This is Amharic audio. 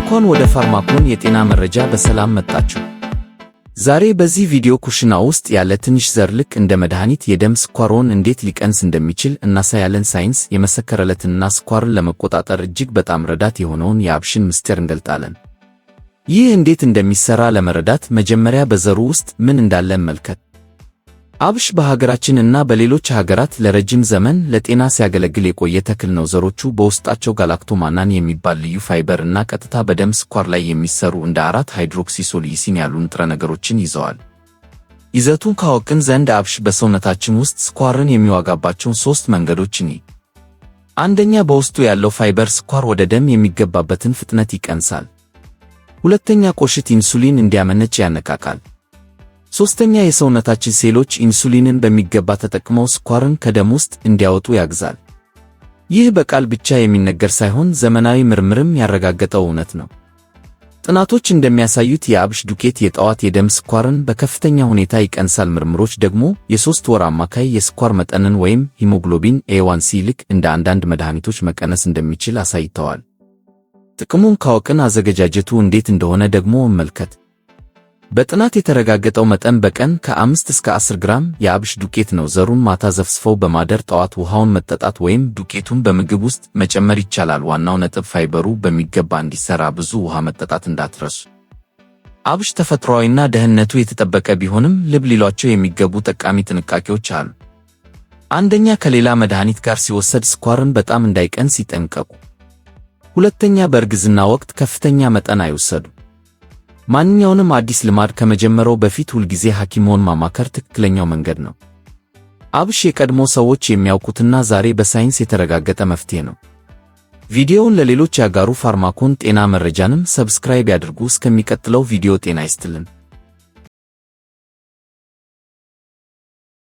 እንኳን ወደ ፋርማኮን የጤና መረጃ በሰላም መጣችሁ። ዛሬ በዚህ ቪዲዮ ኩሽና ውስጥ ያለ ትንሽ ዘር ልክ እንደ መድኃኒት የደም ስኳርዎን እንዴት ሊቀንስ እንደሚችል እናሳያለን። ሳይንስ የመሰከረለትንና ስኳርን ለመቆጣጠር እጅግ በጣም ረዳት የሆነውን የአብሽን ምስጢር እንገልጣለን። ይህ እንዴት እንደሚሰራ ለመረዳት መጀመሪያ በዘሩ ውስጥ ምን እንዳለ እንመልከት። አብሽ በሀገራችን እና በሌሎች ሀገራት ለረጅም ዘመን ለጤና ሲያገለግል የቆየ ተክል ነው። ዘሮቹ በውስጣቸው ጋላክቶማናን የሚባል ልዩ ፋይበር እና ቀጥታ በደም ስኳር ላይ የሚሰሩ እንደ 4-ሃይድሮክሲሶልይሲን ያሉ ንጥረ ነገሮችን ይዘዋል። ይዘቱን ካወቅን ዘንድ አብሽ በሰውነታችን ውስጥ ስኳርን የሚዋጋባቸውን 3 መንገዶች እንይ። አንደኛ፣ በውስጡ ያለው ፋይበር ስኳር ወደ ደም የሚገባበትን ፍጥነት ይቀንሳል። ሁለተኛ፣ ቆሽት ኢንሱሊን እንዲያመነጭ ያነቃቃል። ሶስተኛ፣ የሰውነታችን ሴሎች ኢንሱሊንን በሚገባ ተጠቅመው ስኳርን ከደም ውስጥ እንዲያወጡ ያግዛል። ይህ በቃል ብቻ የሚነገር ሳይሆን ዘመናዊ ምርምርም ያረጋገጠው እውነት ነው። ጥናቶች እንደሚያሳዩት የአብሽ ዱቄት የጠዋት የደም ስኳርን በከፍተኛ ሁኔታ ይቀንሳል። ምርምሮች ደግሞ የ3 ወር አማካይ የስኳር መጠንን ወይም ሂሞግሎቢን A1C ልክ እንደ አንዳንድ መድኃኒቶች መቀነስ እንደሚችል አሳይተዋል። ጥቅሙን ካወቅን አዘገጃጀቱ እንዴት እንደሆነ ደግሞ እንመልከት። በጥናት የተረጋገጠው መጠን በቀን ከ5 እስከ 10 ግራም የአብሽ ዱቄት ነው። ዘሩን ማታ ዘፍዝፈው በማደር ጠዋት ውሃውን መጠጣት ወይም ዱቄቱን በምግብ ውስጥ መጨመር ይቻላል። ዋናው ነጥብ ፋይበሩ በሚገባ እንዲሰራ ብዙ ውሃ መጠጣት እንዳትረሱ። አብሽ ተፈጥሯዊና ደህንነቱ የተጠበቀ ቢሆንም ልብ ሊሏቸው የሚገቡ ጠቃሚ ጥንቃቄዎች አሉ። አንደኛ፣ ከሌላ መድኃኒት ጋር ሲወሰድ ስኳርን በጣም እንዳይቀንስ ይጠንቀቁ። ሁለተኛ፣ በእርግዝና ወቅት ከፍተኛ መጠን አይወሰዱ። ማንኛውንም አዲስ ልማድ ከመጀመረው በፊት ሁልጊዜ ሐኪምዎን ማማከር ትክክለኛው መንገድ ነው። አብሽ የቀድሞ ሰዎች የሚያውቁትና ዛሬ በሳይንስ የተረጋገጠ መፍትሄ ነው። ቪዲዮውን ለሌሎች ያጋሩ። ፋርማኮን ጤና መረጃንም ሰብስክራይብ ያድርጉ። እስከሚቀጥለው ቪዲዮ ጤና ይስጥልን።